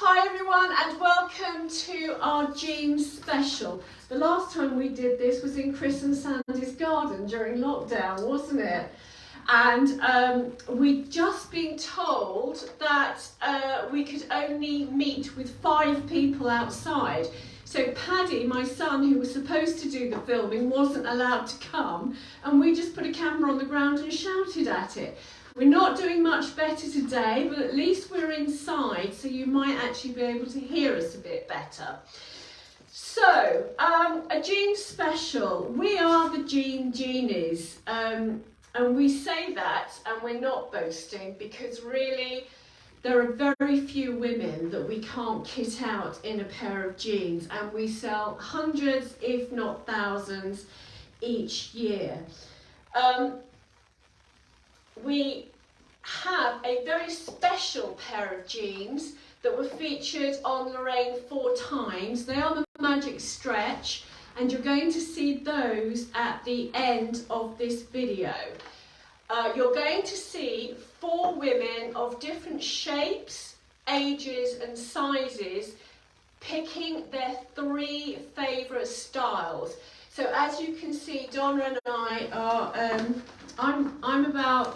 Hi everyone and welcome to our Jeans special. The last time we did this was in Chris and Sandy's garden during lockdown, wasn't it? And we'd just been told that we could only meet with 5 people outside. So Paddy, my son, who was supposed to do the filming, wasn't allowed to come, and we just put a camera on the ground and shouted at it. We're not doing much better today, but at least we're inside, so you might actually be able to hear us a bit better. So, a Jeans special. We are the Genies, and we say that, and we're not boasting, because really there are very few women that we can't kit out in a pair of jeans, and we sell hundreds, if not thousands, each year. We have a very special pair of jeans that were featured on Lorraine 4 times. They are the Magic Stretch, and you're going to see those at the end of this video. You're going to see 4 women of different shapes, ages and sizes picking their 3 favourite styles. So as you can see, Donna and I are, I'm about,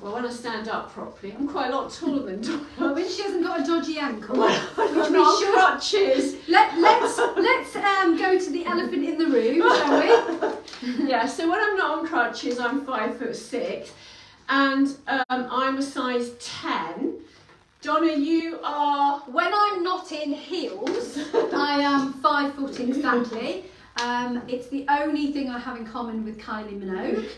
well, when I stand up properly, I'm quite a lot taller than Donna. Well, when she hasn't got a dodgy ankle, which we should. Crutches. Let's go to the elephant in the room, shall we? Yeah, so when I'm not on crutches, I'm 5'6", and I'm a size 10. Donna, you are... When I'm not in heels, I am 5 foot exactly. It's the only thing I have in common with Kylie Minogue.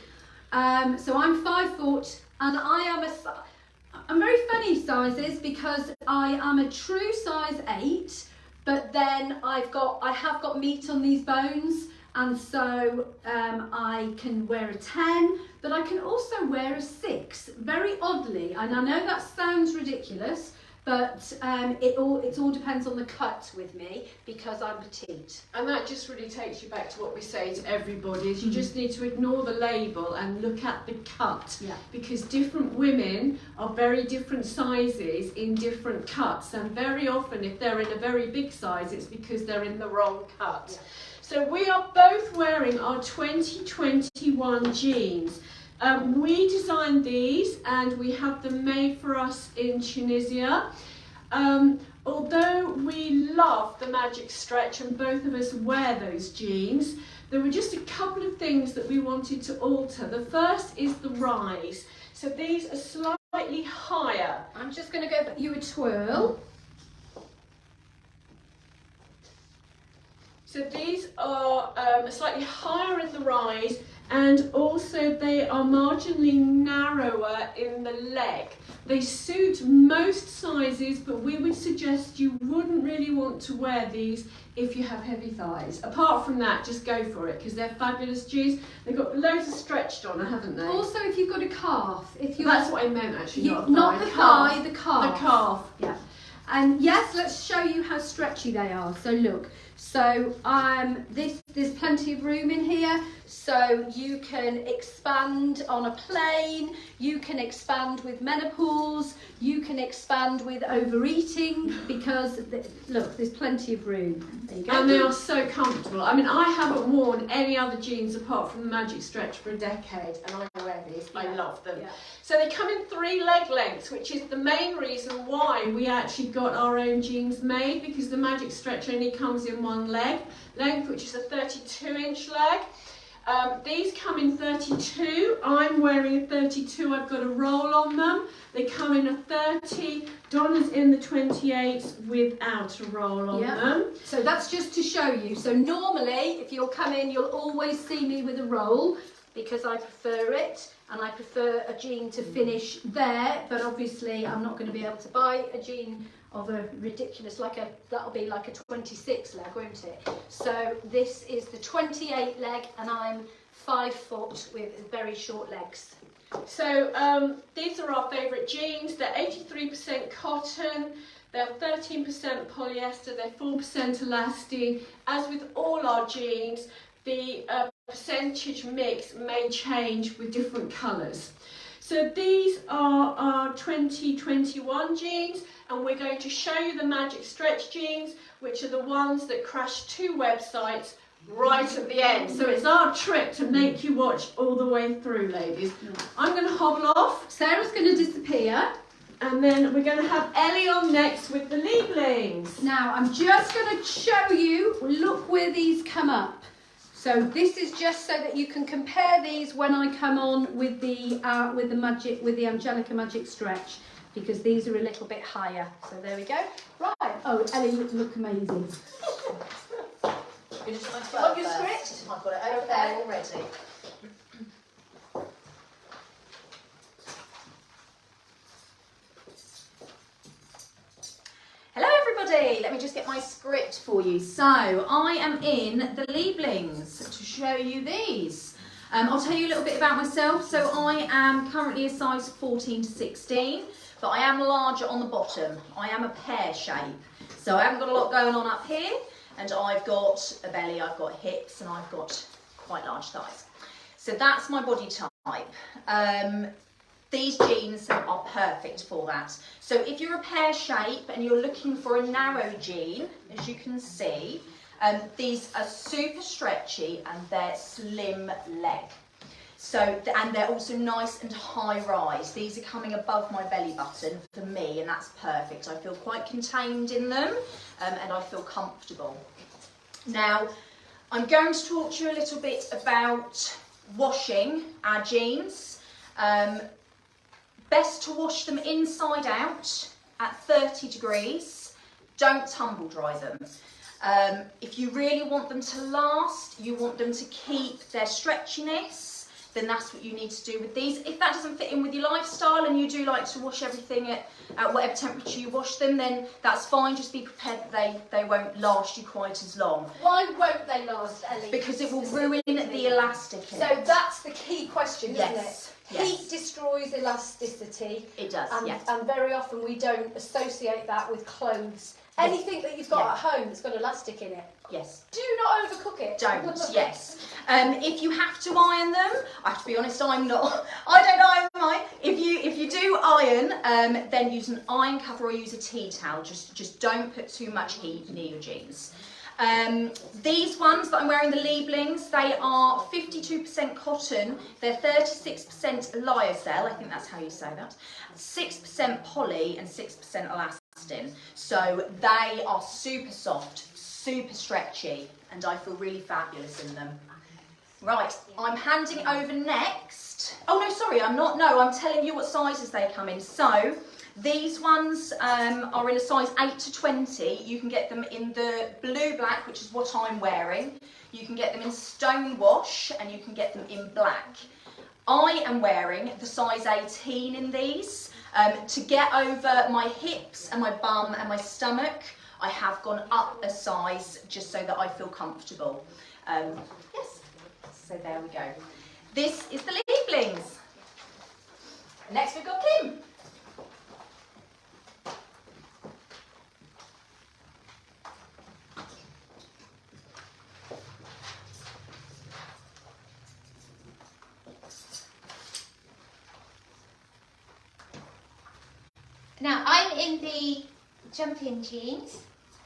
So I'm 5 foot, and I'm very funny sizes because I am a true size 8, but then I have got meat on these bones, and so I can wear a 10, but I can also wear a 6, very oddly. And I know that sounds ridiculous, but it all depends on the cut with me, because I'm petite. And that just really takes you back to what we say to everybody, is you just need to ignore the label and look at the cut. Yeah. Because different women are very different sizes in different cuts, and very often if they're in a very big size, it's because they're in the wrong cut. Yeah. So we are both wearing our 2021 jeans. We designed these, and we have them made for us in Tunisia. Although we love the Magic Stretch and both of us wear those jeans, there were just a couple of things that we wanted to alter. The first is the rise. So these are slightly higher. I'm just going to give you a twirl. So these are slightly higher in the rise, and also they are marginally narrower in the leg. They suit most sizes, but we would suggest you wouldn't really want to wear these if you have heavy thighs. Apart from that, just go for it, because they're fabulous jeans. They've got loads of stretched on, haven't they? Also, if you've got a calf, that's what I meant actually, not a thigh. Not the thigh, the calf. The calf. Yeah. And yes, let's show you how stretchy they are. So look, so there's plenty of room in here, so you can expand on a plane, you can expand with menopause, you can expand with overeating, because look, there's plenty of room. There you go. And they are so comfortable. I mean, I haven't worn any other jeans apart from the Magic Stretch for a decade, and I wear these. I love them. Yeah. So they come in 3 leg lengths, which is the main reason why we actually got our own jeans made, because the Magic Stretch only comes in 1 leg length, which is a 32-inch leg. These come in 32. I'm wearing a 32. I've got a roll on them. They come in a 30. Donna's in the 28s without a roll on them. So that's just to show you. So normally, if you'll come in, you'll always see me with a roll, because I prefer it, and I prefer a jean to finish there. But obviously, I'm not going to be able to buy a jean of a ridiculous, that'll be like a 26 leg, won't it? So this is the 28 leg, and I'm 5 foot with very short legs. So these are our favourite jeans. They're 83% cotton, they're 13% polyester, they're 4% elastane. As with all our jeans, the percentage mix may change with different colours. So these are our 2021 jeans, and we're going to show you the Magic Stretch jeans, which are the ones that crash 2 websites right at the end. So it's our trick to make you watch all the way through, ladies. I'm going to hobble off. Sarah's going to disappear. And then we're going to have Ellie on next with the Lieblings. Now, I'm just going to show you, look where these come up. So this is just so that you can compare these when I come on with the Angelica Magic Stretch, because these are a little bit higher. So there we go. Right. Oh, Ellie, look amazing. You just want You want your script? I've got it over there already. Hello everybody, let me just get my script for you. So I am in the Lieblings to show you these. I'll tell you a little bit about myself. So I am currently a size 14 to 16, but I am larger on the bottom. I am a pear shape. So I haven't got a lot going on up here, and I've got a belly, I've got hips, and I've got quite large thighs. So that's my body type. These jeans are perfect for that. So if you're a pear shape and you're looking for a narrow jean, as you can see, these are super stretchy and they're slim leg. So, and they're also nice and high rise. These are coming above my belly button for me, and that's perfect. I feel quite contained in them, and I feel comfortable. Now, I'm going to talk to you a little bit about washing our jeans. Best to wash them inside out at 30 degrees. Don't tumble dry them. If you really want them to last, you want them to keep their stretchiness, then that's what you need to do with these. If that doesn't fit in with your lifestyle and you do like to wash everything at whatever temperature you wash them, then that's fine. Just be prepared that they won't last you quite as long. Why won't they last, Ellie? Because it will ruin the elastic in So it. that's the key question, isn't Yes. it? Yes. Heat destroys elasticity. It does, and, yes. and very often we don't associate that with clothes. Anything that you've got at home that's got elastic in it. Yes. Do not overcook it. Don't, yes. If you have to iron them, I have to be honest, I don't iron mine. If you do iron, then use an iron cover or use a tea towel. Just don't put too much heat near your jeans. These ones that I'm wearing, the Lieblings, they are 52% cotton, they're 36% lyocell, I think that's how you say that, 6% poly and 6% elastin. So they are super soft, super stretchy, and I feel really fabulous in them. Right, I'm handing over next. Oh no, sorry, I'm not. No, I'm telling you what sizes they come in. So these ones are in a size 8 to 20. You can get them in the blue black, which is what I'm wearing. You can get them in stone wash, and you can get them in black. I am wearing the size 18 in these. To get over my hips and my bum and my stomach, I have gone up a size just so that I feel comfortable. Yes, so there we go. This is the Lieblings. Next we've got Kim. Now, I'm in the jump-in jeans,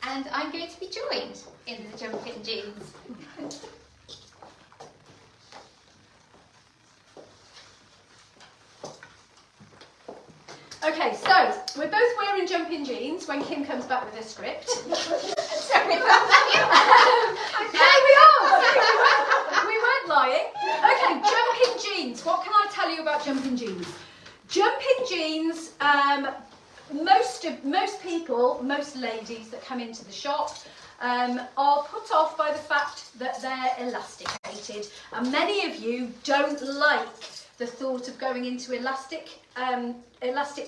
and I'm going to be joined in the jump-in jeans. Okay, so we're both wearing jump-in jeans when Kim comes back with a script. Sorry about Here we are! We weren't lying. Okay, jump-in jeans. What can I tell you about jump-in jeans? Jump-in jeans, most people, most ladies that come into the shop are put off by the fact that they're elasticated, and many of you don't like the thought of going into elastic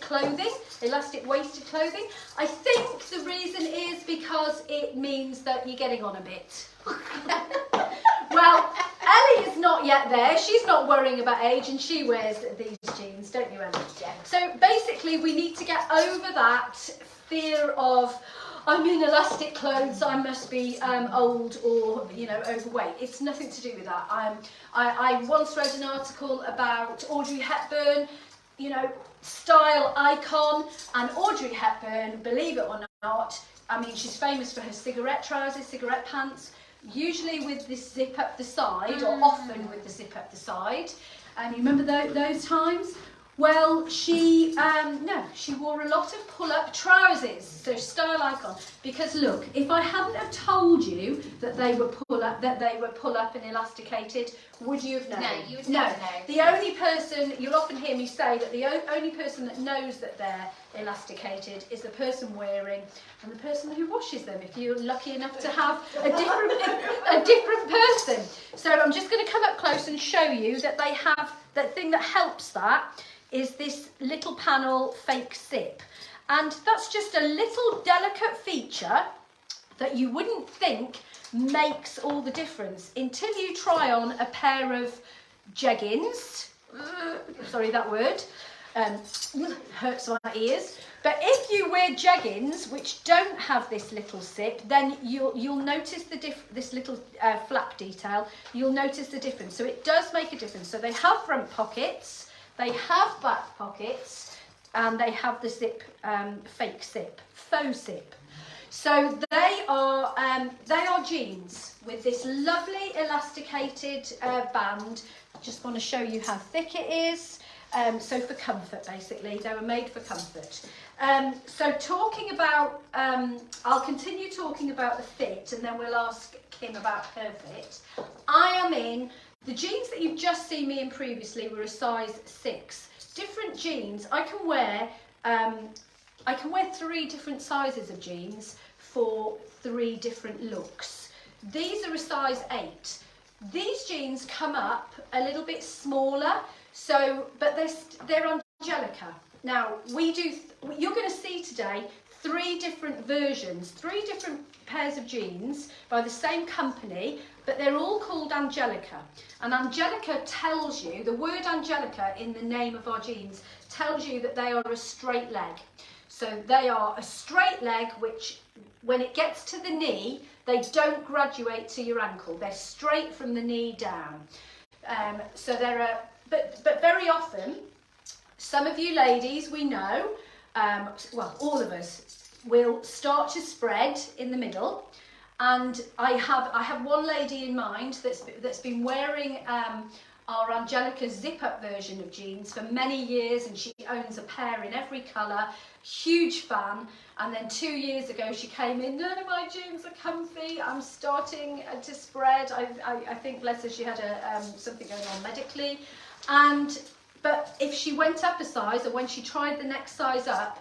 clothing, elastic waisted clothing. I think the reason is because it means that you're getting on a bit. Well, Ellie is not yet there. She's not worrying about age, and she wears these jeans, don't you, Ellie? Yeah. So basically, we need to get over that fear of, I'm in elastic clothes, I must be old or, overweight. It's nothing to do with that. I once read an article about Audrey Hepburn you know, style icon. And Audrey Hepburn, believe it or not, I mean, she's famous for her cigarette trousers, cigarette pants, usually with this zip up the side, or often with the zip up the side. You remember those times? Well, she wore a lot of pull-up trousers, so style icon. Because look, if I hadn't have told you that they were pull-up and elasticated, would you have known? No, you would never know. The only person, you'll often hear me say that the only person that knows that they're elasticated is the person wearing and the person who washes them, if you're lucky enough to have a different person. So I'm just going to come up close and show you that they have, that thing that helps that is this little panel fake zip. And that's just a little delicate feature that you wouldn't think makes all the difference until you try on a pair of jeggings. Sorry, that word. Hurts my ears. But if you wear jeggings which don't have this little zip, then you'll notice this little flap detail. You'll notice the difference. So it does make a difference. So they have front pockets, they have back pockets, and they have the zip, fake zip, faux zip. So they are jeans with this lovely elasticated band. I just want to show you how thick it is. So for comfort, basically, they were made for comfort. So talking about, I'll continue talking about the fit, and then we'll ask Kim about her fit. I am in, the jeans that you've just seen me in previously were a size 6. Different jeans, I can wear 3 different sizes of jeans for 3 different looks. These are a size 8. These jeans come up a little bit smaller, so, but they're Angelica. Now, you're going to see today 3 different versions, 3 different pairs of jeans by the same company, but they're all called Angelica. And Angelica tells you, the word Angelica in the name of our jeans tells you that they are a straight leg. So they are a straight leg, which when it gets to the knee, they don't graduate to your ankle. They're straight from the knee down. So they're a, but very often, some of you ladies, we know, well, all of us, will start to spread in the middle. And I have one lady in mind that's been wearing our Angelica zip-up version of jeans for many years, and she owns a pair in every colour, huge fan. And then 2 years ago she came in, none of my jeans are comfy, I'm starting to spread. I think, bless her, she had something going on medically. But if she went up a size, and when she tried the next size up,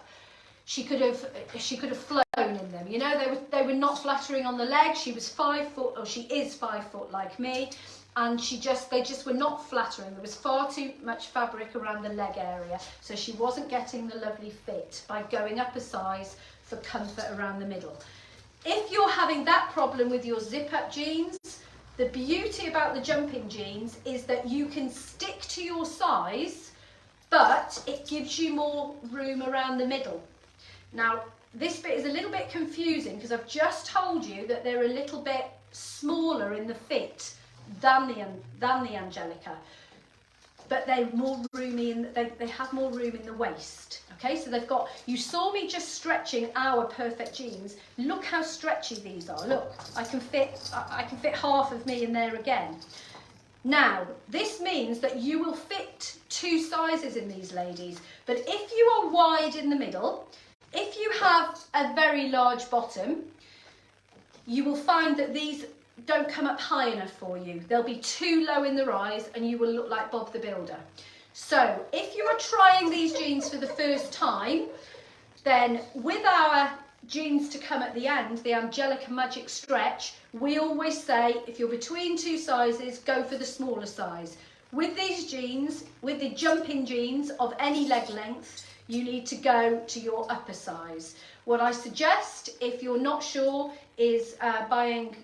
she could have flown in them. You know, they were not flattering on the leg. She was 5 foot, or she is 5 foot like me, and they just were not flattering. There was far too much fabric around the leg area, so she wasn't getting the lovely fit by going up a size for comfort around the middle. If you're having that problem with your zip-up jeans, the beauty about the jumping jeans is that you can stick to your size, but it gives you more room around the middle. Now, this bit is a little bit confusing because I've just told you that they're a little bit smaller in the fit than the Angelica, but they're more roomy, they have more room in the waist. Okay, so they've got, you saw me just stretching our perfect jeans. Look how stretchy these are. Look, I can fit half of me in there again. Now, this means that you will fit 2 sizes in these ladies, but if you are wide in the middle, if you have a very large bottom, you will find that these don't come up high enough for you. They'll be too low in the rise and you will look like Bob the Builder. So if you are trying these jeans for the first time, then with our jeans to come at the end, the Angelica Magic Stretch, we always say if you're between 2 sizes, go for the smaller size. With these jeans, with the jumping jeans of any leg length, you need to go to your upper size. What I suggest, if you're not sure, is buying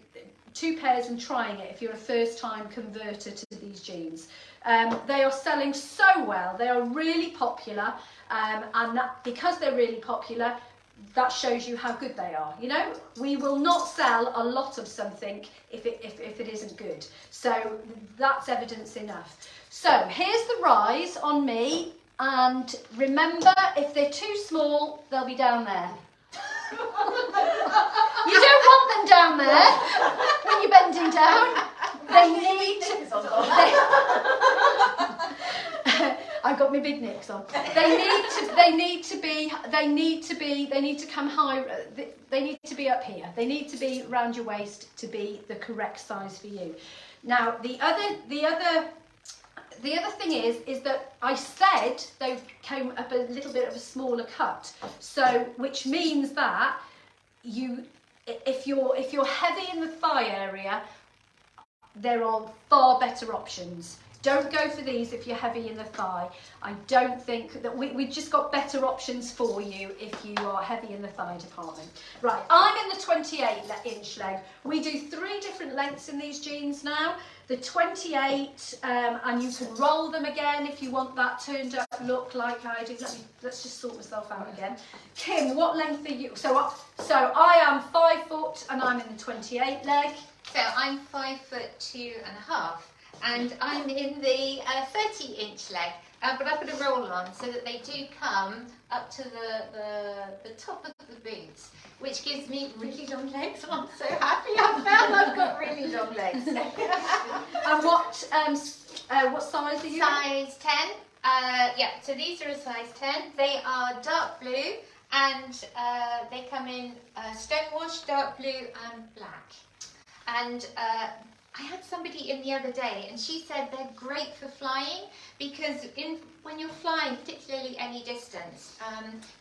2 pairs and trying it if you're a first-time converter to these jeans. They are selling so well, they are really popular, and that, because they're really popular, that shows you how good they are. You know, we will not sell a lot of something if it isn't good. So that's evidence enough. So here's the rise on me. And remember, if they're too small, they'll be down there. You don't want them down there when you're bending down. They need to. I've got my big nicks on. They need to come high. They need to be up here. They need to be around your waist to be the correct size for you. Now, the other thing is that I said they came up a little bit of a smaller cut. So, which means that if you're heavy in the thigh area, there are far better options. Don't go for these if you're heavy in the thigh. I don't think that we've just got better options for you if you are heavy in the thigh department. Right, I'm in the 28-inch leg. We do 3 different lengths in these jeans now. The 28, and you can roll them again if you want that turned up look like I do. Let's just sort myself out again. Kim, what length are you? So I am 5 foot and I'm in the 28 leg. So I'm 5'2.5", and I'm in the 30-inch leg. But I put a roll on so that they do come up to the top of the boots, which gives me really long legs. I'm so happy I found I've got really long legs. And what size are you? Size 10. Yeah, so these are a size 10. They are dark blue, and they come in stonewash, dark blue and black. And I had somebody in the other day and she said they're great for flying because when you're flying, particularly any distance,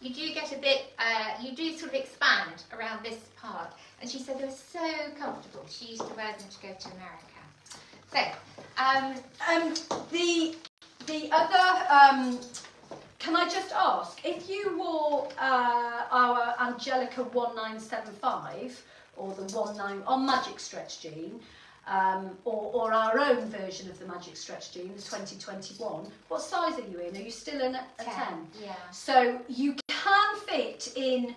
you do get a bit, you do sort of expand around this part. And she said they were so comfortable. She used to wear them to go to America. So, the other, can I just ask, if you wore our Angelica 1975 or the 19 on Magic Stretch jean, or our own version of the Magic Stretch jean, the 2021, what size are you in? Are you still in a 10? Yeah. So you can fit in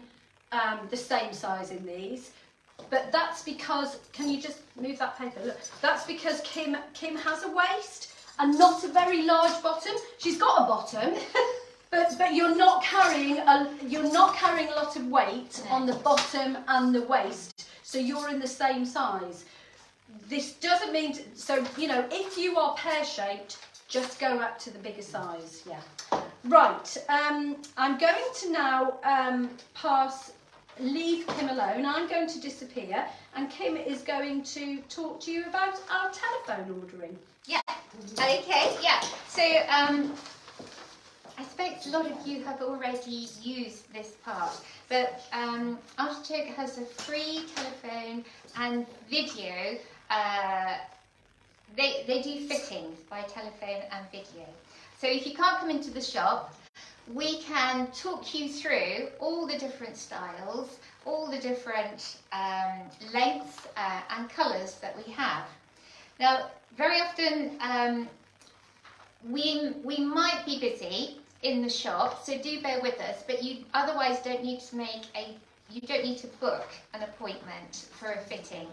the same size in these, but that's because, can you just move that paper? Look, that's because Kim has a waist and not a very large bottom. She's got a bottom, but you're not carrying a lot of weight on the bottom and the waist, so you're in the same size. This doesn't mean, so, you know, if you are pear-shaped, just go up to the bigger size, yeah. Right, I'm going to now leave Kim alone. I'm going to disappear, and Kim is going to talk to you about our telephone ordering. Yeah, okay, yeah. So, I expect a lot of you have already used this part, but Artichoke has a free telephone and video. They do fittings by telephone and video. So if you can't come into the shop, we can talk you through all the different styles, all the different lengths and colours that we have. Now, very often we might be busy in the shop, so do bear with us, but you otherwise don't need to book an appointment for a fitting.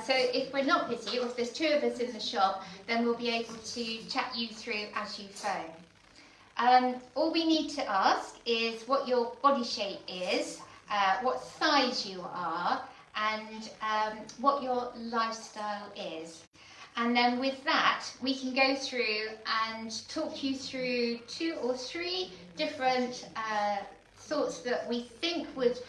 So if we're not busy, or if there's 2 of us in the shop, then we'll be able to chat you through as you phone. All we need to ask is what your body shape is, what size you are, and what your lifestyle is. And then with that, we can go through and talk you through 2 or 3 different thoughts that we think would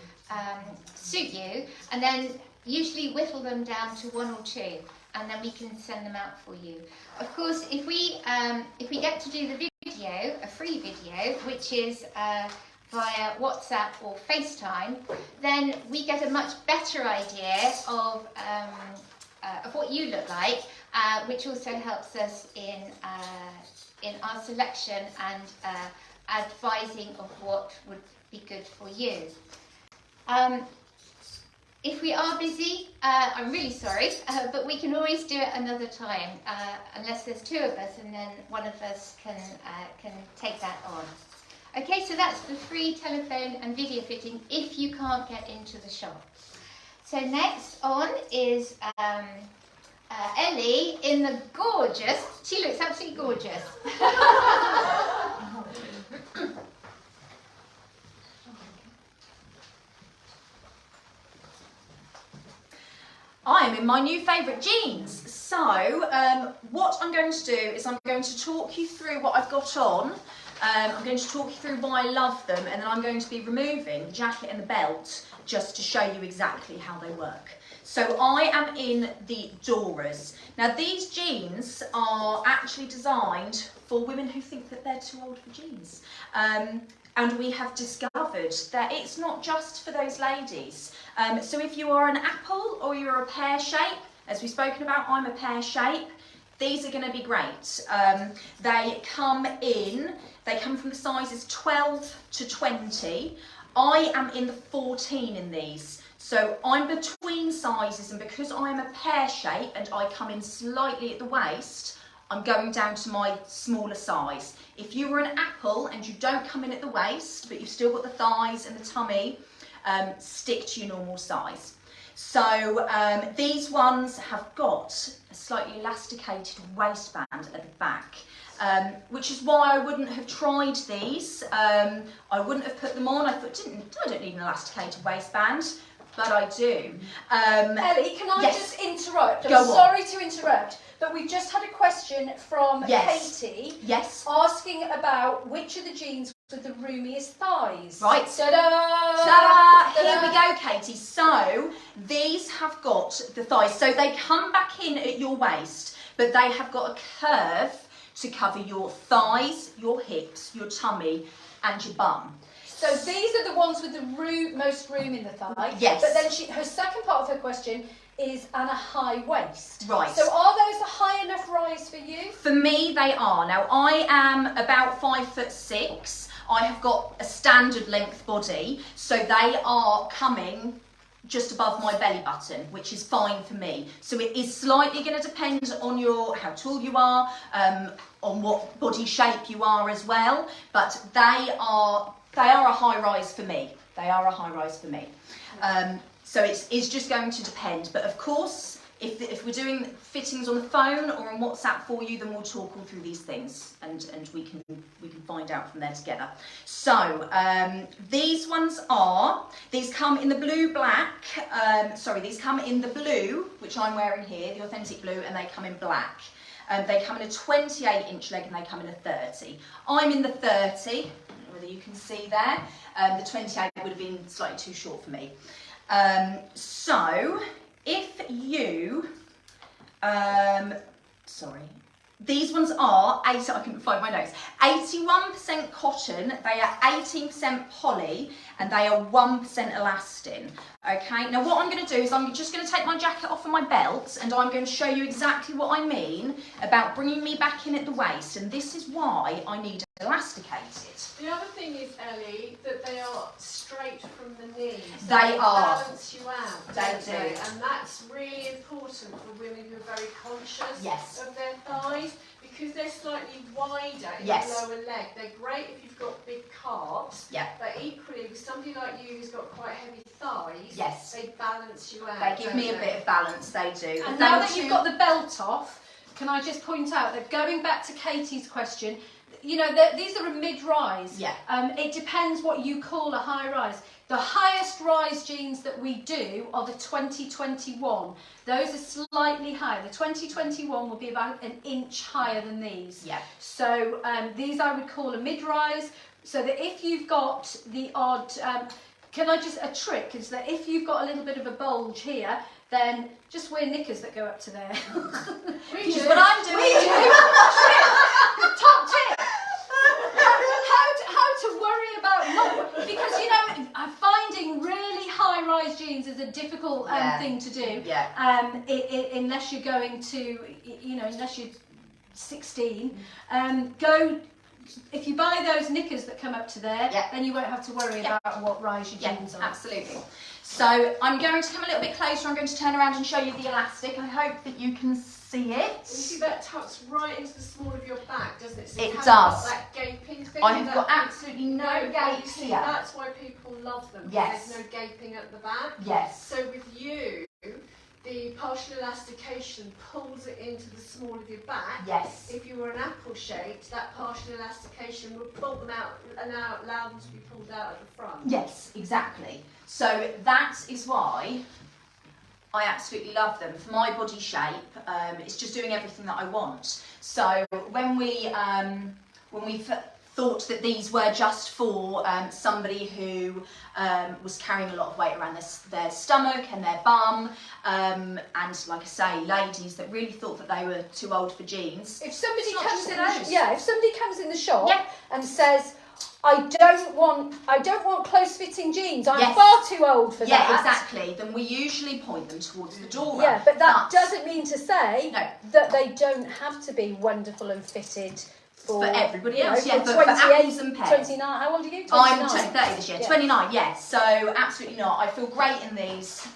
suit you, and then usually whittle them down to 1 or 2, and then we can send them out for you. Of course, if we get to do the video, a free video, which is via WhatsApp or FaceTime, then we get a much better idea of what you look like, which also helps us in our selection and advising of what would be good for you. If we are busy, I'm really sorry, but we can always do it another time, unless there's 2 of us, and then one of us can take that on. Okay, so that's the free telephone and video fitting if you can't get into the shop. So next on is Ellie in the gorgeous, she looks absolutely gorgeous. I am in my new favourite jeans. So what I'm going to do is I'm going to talk you through what I've got on. I'm going to talk you through why I love them, and then I'm going to be removing the jacket and the belt just to show you exactly how they work. So I am in the Doras. Now these jeans are actually designed for women who think that they're too old for jeans. And we have discovered that it's not just for those ladies. So if you are an apple or you're a pear shape, as we've spoken about, I'm a pear shape, these are going to be great. They come from the sizes 12 to 20. I am in the 14 in these. So I'm between sizes, and because I'm a pear shape and I come in slightly at the waist, I'm going down to my smaller size. If you were an apple and you don't come in at the waist, but you've still got the thighs and the tummy, stick to your normal size. So these ones have got a slightly elasticated waistband at the back, which is why I wouldn't have tried these. I wouldn't have put them on. I thought, I don't need an elasticated waistband, but I do. Ellie, can I yes. just interrupt? I'm Go on. sorry to interrupt, but we've just had a question from Yes. Katie Yes. asking about which of the jeans with the roomiest thighs. Right. Ta-da! Ta-da! Here Ta-da! we go, Katie. So these have got the thighs. So they come back in at your waist, but they have got a curve to cover your thighs, your hips, your tummy, and your bum. So these are the ones with the most room in the thigh. Yes. But then her second part of her question is, and a high waist. Right. So are those a high enough rise for you? For me, they are. Now, I am about 5'6". I have got a standard length body, so they are coming just above my belly button, which is fine for me. So it is slightly going to depend on how tall you are, on what body shape you are as well, but they are a high rise for me. They are a high rise for me. So it's just going to depend. But of course, if we're doing fittings on the phone or on WhatsApp for you, then we'll talk all through these things, and we can find out from there together. So these come in the blue black. These come in the blue, which I'm wearing here, the authentic blue, and they come in black. They come in a 28-inch leg and they come in a 30. I'm in the 30. I don't know whether you can see there. The 28 would have been slightly too short for me. So if you, these ones are, I couldn't find my notes, 81% cotton, they are 18% poly, and they are 1% elastin. Okay, now what I'm going to do is I'm just going to take my jacket off of my belt, and I'm going to show you exactly what I mean about bringing me back in at the waist, and this is why I need elasticated. The other thing is, Ellie, that they are straight from the knees. They are. Balance you out. They don't do. And that's really important for women who are very conscious Yes. of their thighs, because they're slightly wider in Yes. the lower leg. They're great if you've got big calves, Yeah. but equally with somebody like you who's got quite heavy thighs, Yes. they balance you out. They give me a don't bit of balance, they do. And But now thank that you've you. got the belt off, can I just point out that going back to Katie's question, you know, these are a mid-rise. Yeah. It depends what you call a high rise. The highest rise jeans that we do are the 2021. Those are slightly higher. The 2021 will be about an inch higher than these. Yeah. So these I would call a mid-rise. So that if you've got the odd, a trick is that if you've got a little bit of a bulge here, then just wear knickers that go up to there. Which is what I'm doing. We do. Top tip. How to worry about not, because you know, finding really high-rise jeans is a difficult thing to do. Yeah. Unless you're going to, unless you're 16, if you buy those knickers that come up to there, then you won't have to worry about what rise your jeans are. Absolutely. So I'm going to come a little bit closer. I'm going to turn around and show you the elastic. I hope that you can see it. You see that tucks right into the small of your back, doesn't it? So you It haven't does. got that gaping thing. I have that- got absolutely no you gape see, here. That's why people love them. Yes. There's no gaping at the back. Yes. So with you, the partial elastication pulls it into the small of your back. Yes. If you were an apple shaped, that partial elastication would pull them out and allow them to be pulled out at the front. Yes, exactly. So that is why I absolutely love them. For my body shape, it's just doing everything that I want. So when we thought that these were just for somebody who was carrying a lot of weight around their stomach and their bum, and like I say, ladies that really thought that they were too old for jeans. If somebody It's not comes just in, delicious. if somebody comes in the shop Yeah. and says, I don't want close-fitting jeans. I'm Yes. far too old for Yeah, that. exactly. Then we usually point them towards the Dora. Yeah, but that doesn't mean to say No. that they don't have to be wonderful and fitted for everybody you know, else, yeah, for for 28, apples and pears. 29. How old are you? 29. I'm turning 30 this year, Yeah. 29, yes. So absolutely not. I feel great in these.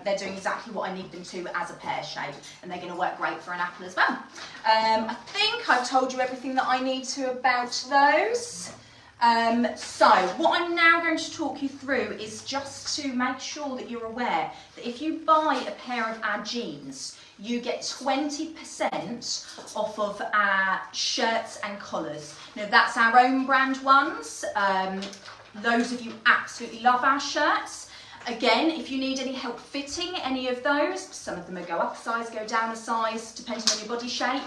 They're doing exactly what I need them to as a pear shape, and they're going to work great for an apple as well. I think I've told you everything that I need to about those. So what I'm now going to talk you through is just to make sure that you're aware that if you buy a pair of our jeans, you get 20% off of our shirts and collars. Now that's our own brand ones. Those of you absolutely love our shirts. Again, if you need any help fitting any of those, some of them will go up a size, go down a size, depending on your body shape,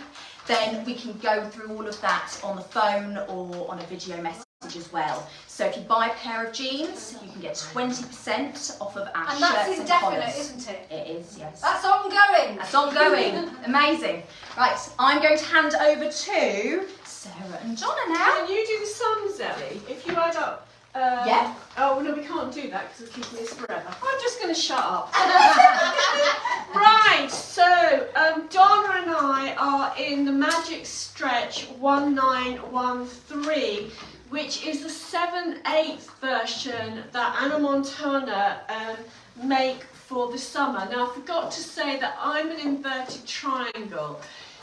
then we can go through all of that on the phone or on a video message as well. So if you buy a pair of jeans, you can get 20% off of our And shirts that's and indefinite, collars. isn't it? It is, yes. That's ongoing. That's ongoing. Amazing. Right, I'm going to hand over to Sarah and Donna now. Can you do the sums, Ellie? If you add up. Yeah. Oh, no, we can't do that because we're keeping this forever. I'm just going to shut up. Right, so Donna and I are in the Magic Stretch 1913, which is the 7/8 version that Anna Montana make for the summer. Now, I forgot to say that I'm an inverted triangle,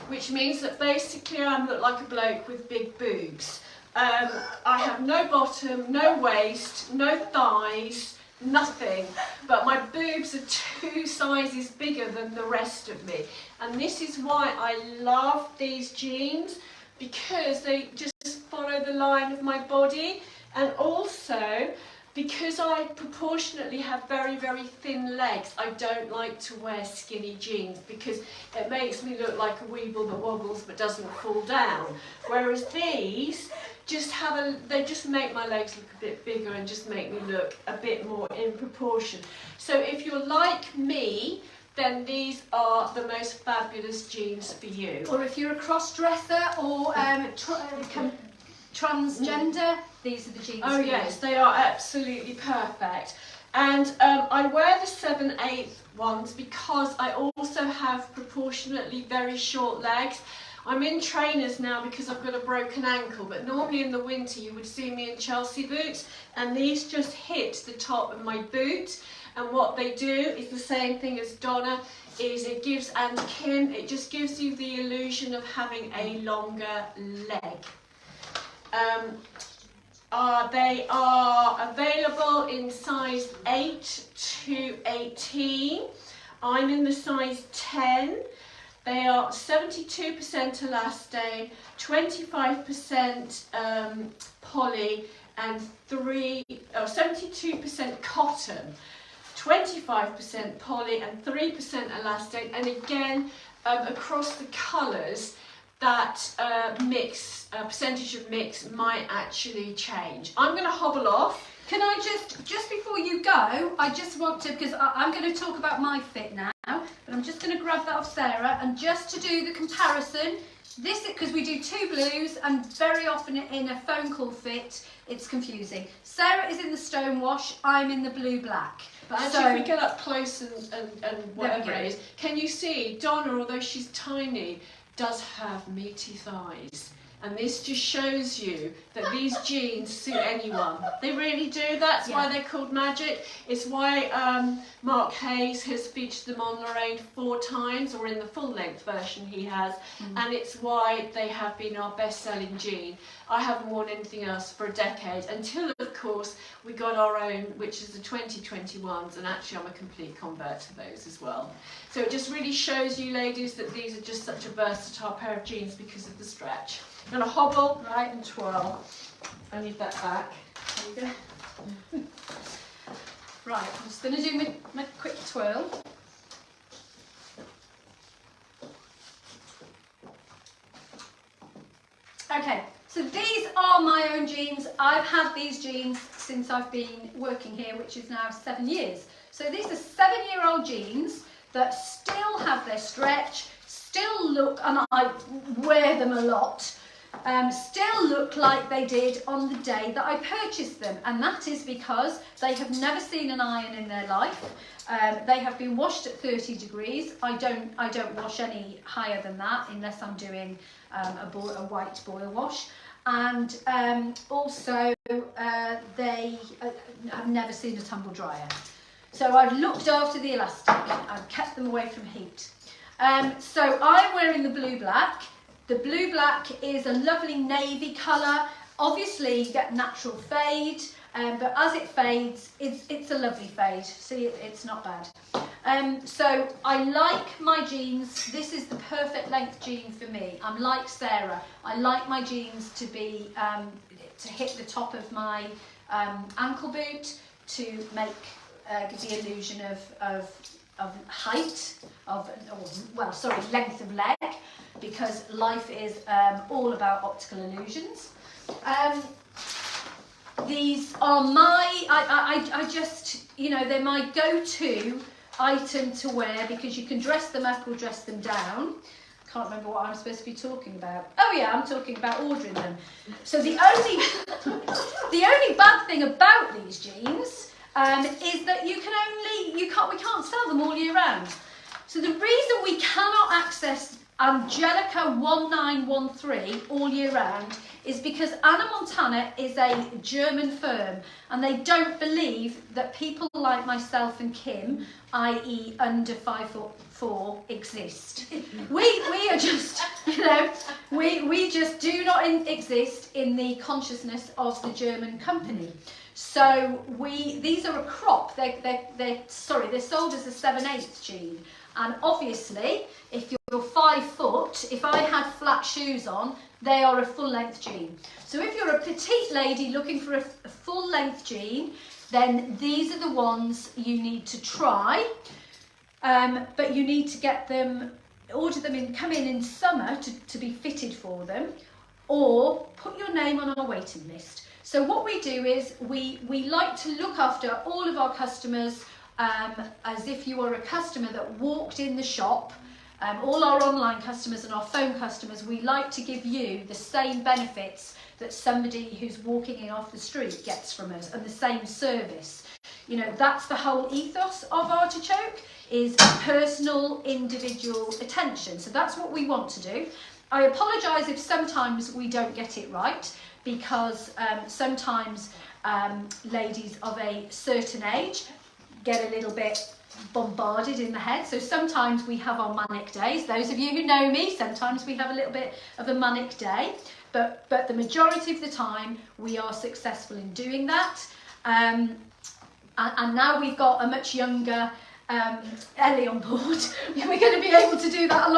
which means that basically I look like a bloke with big boobs. I have no bottom, no waist, no thighs, nothing, but my boobs are 2 sizes bigger than the rest of me. And this is why I love these jeans, because they just follow the line of my body, and also because I proportionately have very, very thin legs. I don't like to wear skinny jeans because it makes me look like a weeble that wobbles but doesn't fall down. Whereas these they just make my legs look a bit bigger and just make me look a bit more in proportion. So if you're like me, then these are the most fabulous jeans for you. Or if you're a cross-dresser or transgender, these are the jeans Oh for yes, you. they are absolutely perfect. And I wear the 7/8 ones because I also have proportionately very short legs. I'm in trainers now because I've got a broken ankle, but normally in the winter you would see me in Chelsea boots, and these just hit the top of my boot. And what they do is the same thing as Donna, is it gives, and Kim, it just gives you the illusion of having a longer leg. They are available in size 8 to 18. I'm in the size 10. They are 72% elastane, 25% poly, and 72% cotton, 25% poly, and 3% elastane. And again, across the colours, that percentage of mix might actually change. I'm going to hobble off. Can I just before you go, I just want to, because I'm going to talk about my fit now, but I'm just going to grab that off Sarah, and just to do the comparison, this, because we do 2 blues, and very often in a phone call fit, it's confusing. Sarah is in the stonewash, I'm in the blue black. But actually, if we get up close and whatever it is, can you see Donna, although she's tiny, does have meaty thighs. And this just shows you that these jeans suit anyone. They really do. That's why they're called magic. It's why Mark Hayes has featured them on Lorraine 4 times, or in the full length version he has. And it's why they have been our best selling jean. I haven't worn anything else for a decade, until of course we got our own, which is the 2021s, and actually I'm a complete convert to those as well. So it just really shows you ladies that these are just such a versatile pair of jeans because of the stretch. I'm going to hobble, right, and twirl. I need that back. There you go. Right, I'm just going to do my quick twirl. Okay, so these are my own jeans. I've had these jeans since I've been working here, which is now 7 years. So these are 7-year-old jeans that still have their stretch, still look, and I wear them a lot, still look like they did on the day that I purchased them, and that is because they have never seen an iron in their life. They have been washed at 30 degrees. I don't wash any higher than that unless I'm doing a white boil wash, and also they have never seen a tumble dryer. So I've looked after the elastic, I've kept them away from heat. So I'm wearing the blue black. The blue black is a lovely navy colour. Obviously you get natural fade, but as it fades, it's a lovely fade. See, it's not bad. So I like my jeans. This is the perfect length jean for me. I'm like Sarah. I like my jeans to be to hit the top of my ankle boot, to make give the illusion of height, length of leg, because life is all about optical illusions. These are my, I just, you know, they're my go-to item to wear because you can dress them up or dress them down. Can't remember what I'm supposed to be talking about. Oh yeah, I'm talking about ordering them. So the only bad thing about these jeans is that we can't sell them all year round. So the reason we cannot access Angelica 1913 all year round is because Anna Montana is a German firm, and they don't believe that people like myself and Kim, i.e. under 5'4", exist. We are just, you know, we just do not exist in the consciousness of the German company. So these are a crop. They're sold as a 7/8 jean, and obviously if you're 5 foot, if I had flat shoes on, they are a full length jean. So if you're a petite lady looking for a full length jean, then these are the ones you need to try. But you need to get them, come in summer to be fitted for them, or put your name on our waiting list. So what we do is we like to look after all of our customers as if you are a customer that walked in the shop. All our online customers and our phone customers, we like to give you the same benefits that somebody who's walking in off the street gets from us, and the same service. You know, that's the whole ethos of Artichoke, is personal, individual attention. So that's what we want to do. I apologise if sometimes we don't get it right, because sometimes ladies of a certain age get a little bit bombarded in the head. So sometimes we have our manic days. Those of you who know me, sometimes we have a little bit of a manic day, but the majority of the time we are successful in doing that. And now we've got a much younger Ellie on board. We're going to be able to do that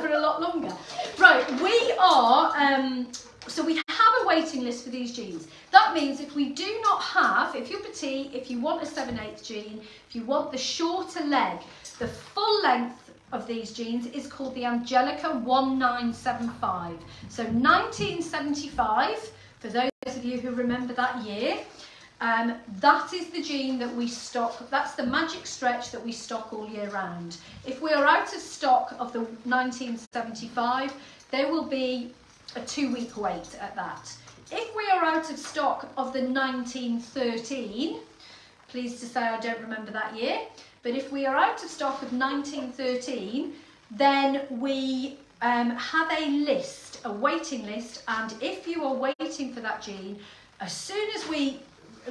for a lot longer. Right, we are so we have a waiting list for these jeans. That means if we do not have, if you're petite, if you want a 7/8 jean, if you want the shorter leg, the full length of these jeans is called the Angelica 1975. So 1975, for those of you who remember that year, that is the jean that we stock. That's the magic stretch that we stock all year round. If we are out of stock of the 1975, there will be a 2-week wait at that. If we are out of stock of the 1913, pleased to say I don't remember that year, but if we are out of stock of 1913, then we have a list a waiting list, and if you are waiting for that jean, as soon as we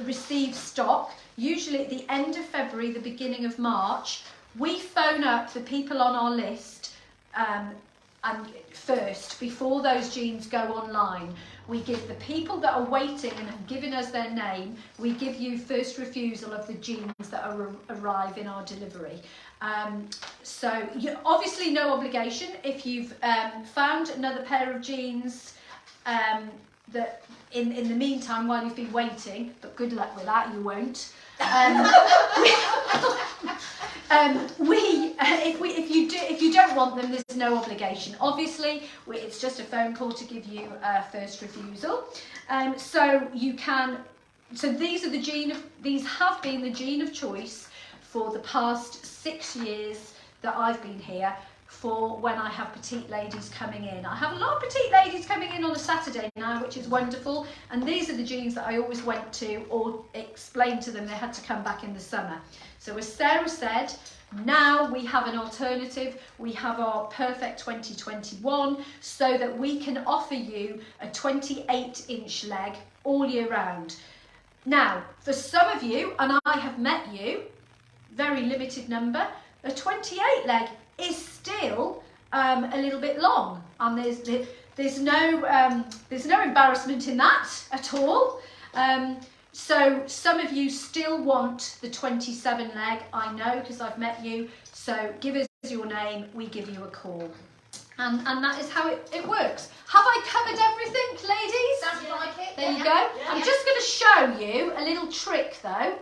receive stock, usually at the end of February, the beginning of March, we phone up the people on our list and first, before those jeans go online. We give the people that are waiting and have given us their name, we give you first refusal of the jeans that arrive in our delivery. So obviously no obligation. If you've found another pair of jeans that in the meantime while you've been waiting, but good luck with that, you won't. If you don't want them, there's no obligation. Obviously, it's just a phone call to give you first refusal. So you can. So these have been the jean of choice for the past 6 years that I've been here, for when I have petite ladies coming in. I have a lot of petite ladies coming in on a Saturday now, which is wonderful, and these are the jeans that I always went to or explained to them they had to come back in the summer. So as Sarah said, now we have an alternative. We have our Perfect 2021, so that we can offer you a 28-inch leg all year round. Now, for some of you, and I have met you, very limited number, a 28 leg is still a little bit long, and there's no embarrassment in that at all. So some of you still want the 27 leg, I know, because I've met you. So give us your name, we give you a call, and that is how it works. Have I covered everything, ladies? Sounds like it. There you go. I'm just going to show you a little trick though.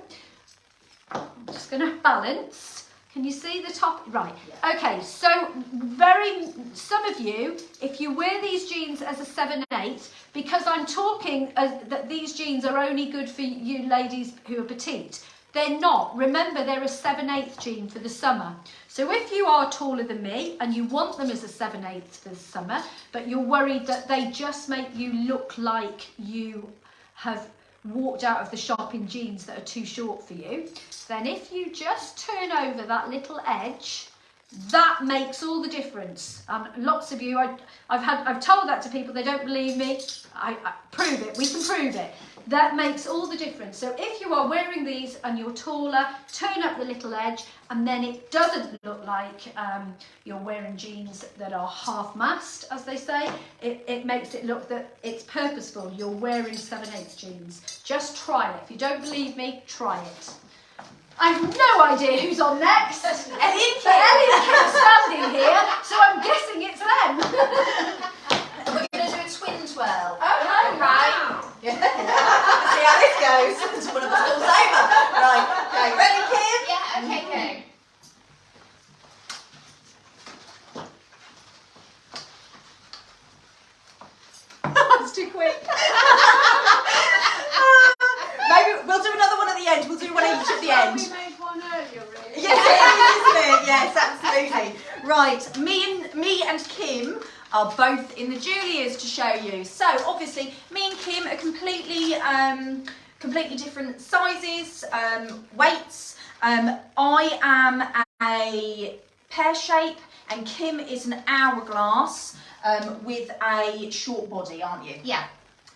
I'm just going to balance. Can you see the top? Right. Okay, so some of you, if you wear these jeans as a 7/8, because I'm talking that these jeans are only good for you ladies who are petite, they're not. Remember, they're a 7/8 jean for the summer. So if you are taller than me and you want them as a 7/8 for the summer, but you're worried that they just make you look like you have walked out of the shop in jeans that are too short for you, then if you just turn over that little edge, that makes all the difference. Lots of you, I've told that to people, they don't believe me. I prove it, we can prove it. That makes all the difference. So if you are wearing these and you're taller, turn up the little edge, and then it doesn't look like you're wearing jeans that are half-mast, as they say. It makes it look that it's purposeful. You're wearing 7/8 jeans. Just try it. If you don't believe me, try it. I have no idea who's on next. Ellie and Kim are standing here, so I'm guessing it's them. We're going to do a twin twirl. Oh, right. Yeah. See how this goes. It's one of us falls over. Right. Okay. Ready, Kim? Yeah. Okay. Go. That's too quick. Maybe we'll do another one at the end. We'll do one each at the end. We made one earlier, really. Yes, it is, isn't it? Yes, absolutely. Right. Me and Kim are both in the Julias to show you. So obviously, me and Kim are completely different sizes, weights. I am a pear shape, and Kim is an hourglass with a short body, aren't you? Yeah.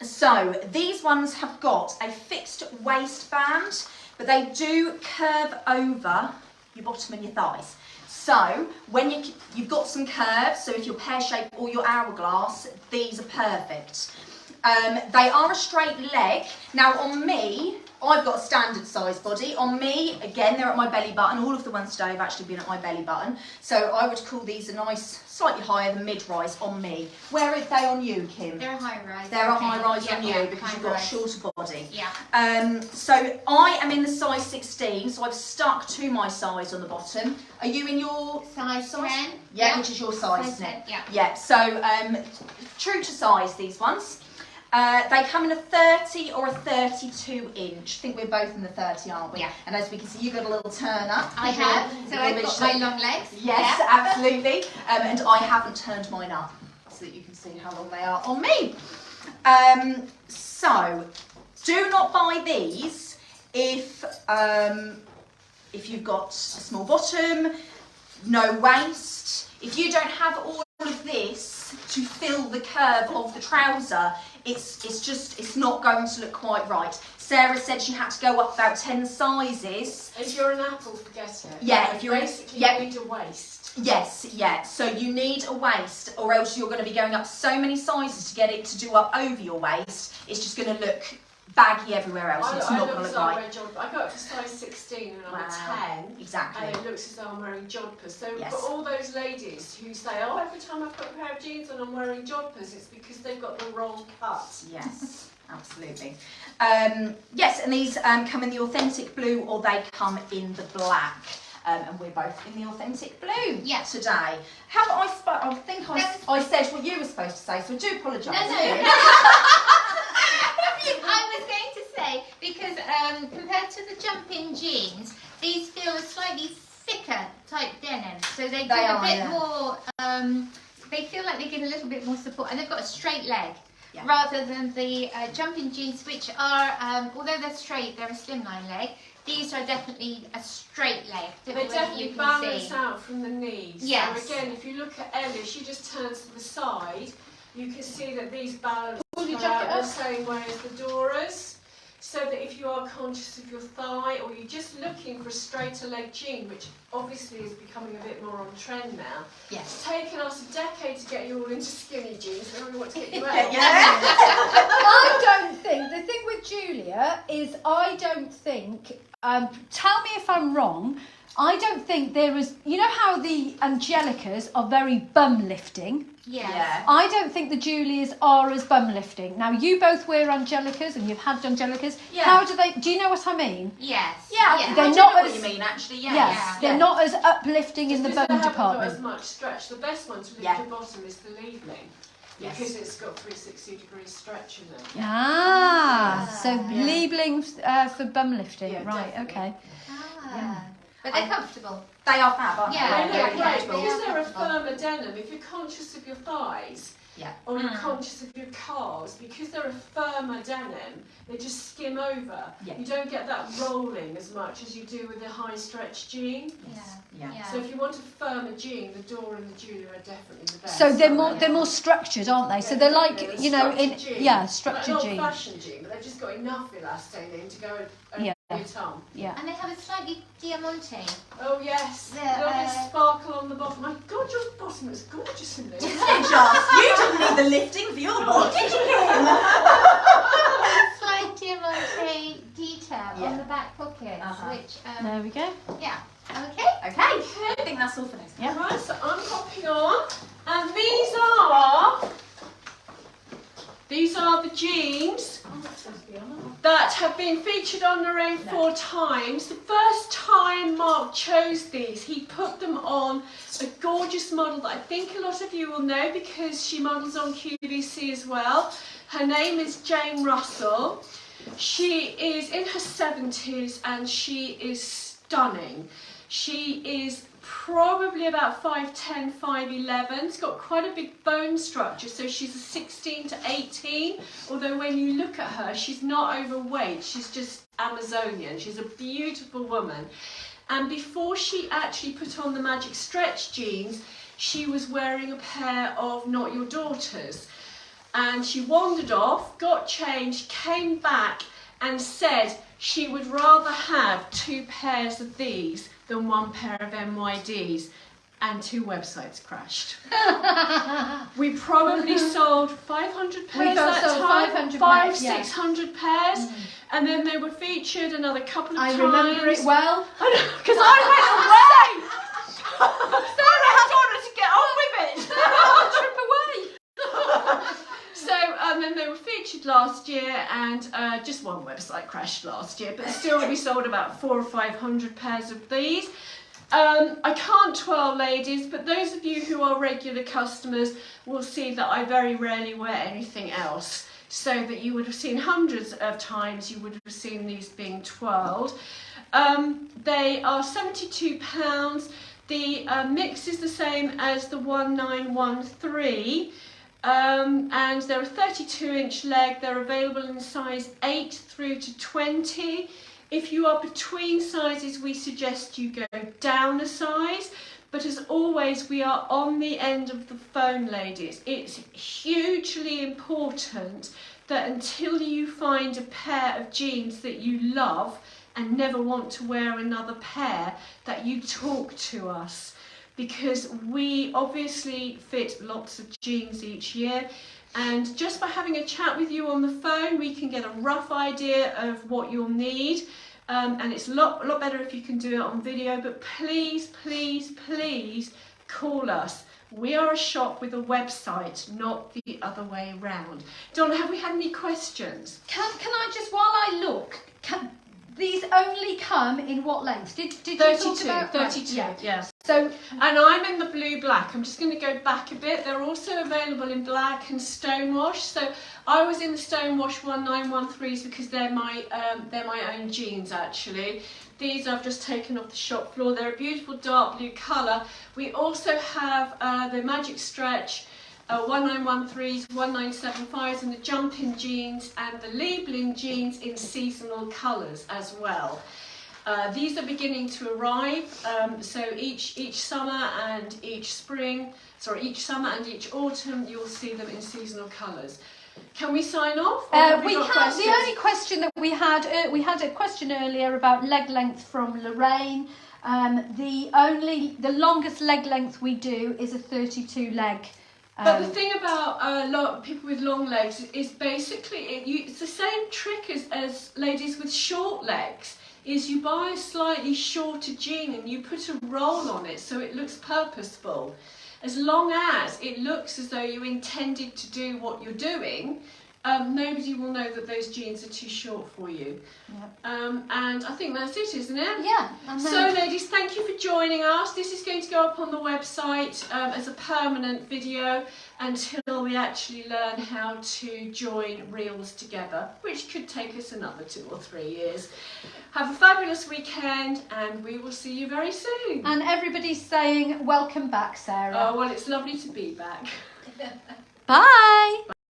So these ones have got a fixed waistband, but they do curve over your bottom and your thighs. So when you've got some curves, so if you're pear shape or your hourglass, these are perfect. They are a straight leg. Now on me, I've got a standard size body. On me, again, they're at my belly button. All of the ones today have actually been at my belly button. So I would call these a nice, slightly higher than mid-rise on me. Where are they on you, Kim? They're a high rise. They're a high rise on you because you've got a shorter body. Yeah. So I am in the size 16, so I've stuck to my size on the bottom. Are you in your size 10? Yeah, which is your size 10. Yeah. Yeah. So true to size, these ones. They come in a 30 or a 32 inch. I think we're both in the 30, aren't we? Yeah. And as we can see, you've got a little turn up. I have. So I've got my long legs. Yes, yeah. Absolutely. And I haven't turned mine up so that you can see how long they are on me. So do not buy these if you've got a small bottom, no waist. If you don't have all of this to fill the curve of the trouser, it's not going to look quite right. Sarah said she had to go up about 10 sizes. If you're an apple, forget it. Yeah, if you're basically you need a waist. Yes, yeah. So you need a waist, or else you're going to be going up so many sizes to get it to do up over your waist. It's just going to look baggy everywhere else. It's not going to look right. I got up to size 16 and I'm a 10. Exactly. And it looks as though I'm wearing jodhpurs. So Yes. for all those ladies who say, oh, every time I put a pair of jeans on, I'm wearing jodhpurs, it's because they've got the wrong cut. Yes, absolutely. Yes, and these come in the authentic blue, or they come in the black. And we're both in the authentic blue today. Have I think I said what you were supposed to say, so I do apologise. No. I was going to say, because compared to the jumping jeans, these feel a slightly thicker type denim, so they give a bit more. They feel like they give a little bit more support, and they've got a straight leg. Yeah. Rather than the jumping jeans, which are, although they're straight, they're a slimline leg. These are definitely a straight leg. They definitely balance out from the knees. Yes. So again, if you look at Ellie, she just turns to the side. You can see that these balance out the same way as the Doras. So that if you are conscious of your thigh, or you're just looking for a straighter leg jean, which obviously is becoming a bit more on trend now. Yes. It's taken us a decade to get you all into skinny jeans, so we want to get you out. I don't think, the thing with Julia is I don't think, tell me if I'm wrong, I don't think there is, you know how the Angelicas are very bum lifting? Yeah. I don't think the Julias are as bum lifting. Now you both wear Angelicas and you've had Angelicas. Yeah. How do you know what I mean? Yes. Yeah. They're I not know as, what you mean actually. Yes. They're not as uplifting in the bum They haven't department. got as much stretch. The best one to lift the bottom is the Liebling. Yes. Because it's got 360 degrees stretch in it. So Lieblings for bum lifting, right? Definitely. Okay. But they're comfortable. They are fab, aren't Yeah. they? They look Very great comfortable. because they're a firmer denim. If you're conscious of your thighs, Yeah. or you're conscious of your calves, because they're a firmer denim, they just skim over. Yeah. You don't get that rolling as much as you do with a high stretch jean. Yeah. So if you want a firmer jean, the Dora and the Julia are definitely the best. So they're more structured, aren't they? So they're like, you know, structured like jeans. Not fashion jean, but they've just got enough elastane in to go over your tongue. Yeah. And they have a slightly diamante. Oh yes, a little bit sparkle on the bottom. My God, your bottom is gorgeous in this. You didn't need the lifting for your body, did you? Slight diamante detail on the back pockets, which There we go. Okay. Okay. I think that's all for this. Yeah. Right, so I'm popping on, and these are the jeans that have been featured on the Rain 4 times. The first time Mark chose these, he put them on a gorgeous model that I think a lot of you will know because she models on QVC as well. Her name is Jane Russell. She is in her 70s and she is stunning. She is probably about 5'10", 5'11". She's got quite a big bone structure, so she's a 16 to 18. Although when you look at her, she's not overweight. She's just Amazonian. She's a beautiful woman. And before she actually put on the Magic Stretch jeans, she was wearing a pair of Not Your Daughters. And she wandered off, got changed, came back and said she would rather have 2 pairs of these than 1 pair of NYDs, and 2 websites crashed. We probably sold 500 pairs We that sold time, 500 pairs, 600 pairs, and then they were featured another couple of times. I remember it well. I know, because I went away. Sarah had ordered to get on with it. Trip away. So, and then they were featured last year, and just 1 website crashed last year, but still we sold about 400 or 500 pairs of these. I can't twirl, ladies, but those of you who are regular customers will see that I very rarely wear anything else. So that you would have seen hundreds of times, you would have seen these being twirled. They are £72. The mix is the same as the 1913. And they're a 32-inch leg. They're available in size 8 through to 20. If you are between sizes, we suggest you go down a size. But as always, we are on the end of the phone, ladies. It's hugely important that until you find a pair of jeans that you love and never want to wear another pair, that you talk to us, because we obviously fit lots of jeans each year, and just by having a chat with you on the phone we can get a rough idea of what you'll need, and it's a lot better if you can do it on video. But please call us. We are a shop with a website, not the other way around. Donna, have we had any questions? Can I just, while I look, these only come in what length? Did you 32, talk about 32, yeah. yes. So, and I'm in the blue black. I'm just going to go back a bit. They're also available in black and stonewash. So I was in the stonewash 1913s because they're my own jeans actually. These I've just taken off the shop floor. They're a beautiful dark blue colour. We also have the Magic Stretch 1913s, 1975s, and the jumping jeans and the Lieblings jeans in seasonal colours as well. These are beginning to arrive, so each summer and each summer and each autumn you'll see them in seasonal colours. Can we sign off? We have the only question that we had a question earlier about leg length from Lorraine. The longest leg length we do is a 32 leg. But the thing about people with long legs is basically it's the same trick as ladies with short legs. Is you buy a slightly shorter jean and you put a roll on it so it looks purposeful. As long as it looks as though you intended to do what you're doing, nobody will know that those jeans are too short for you. Yep. And I think that's it, isn't it? Yeah. So ladies, thank you for joining us. This is going to go up on the website as a permanent video until we actually learn how to join reels together, which could take us another 2 or 3 years. Have a fabulous weekend and we will see you very soon. And everybody's saying welcome back, Sarah. Oh, well, it's lovely to be back. Bye.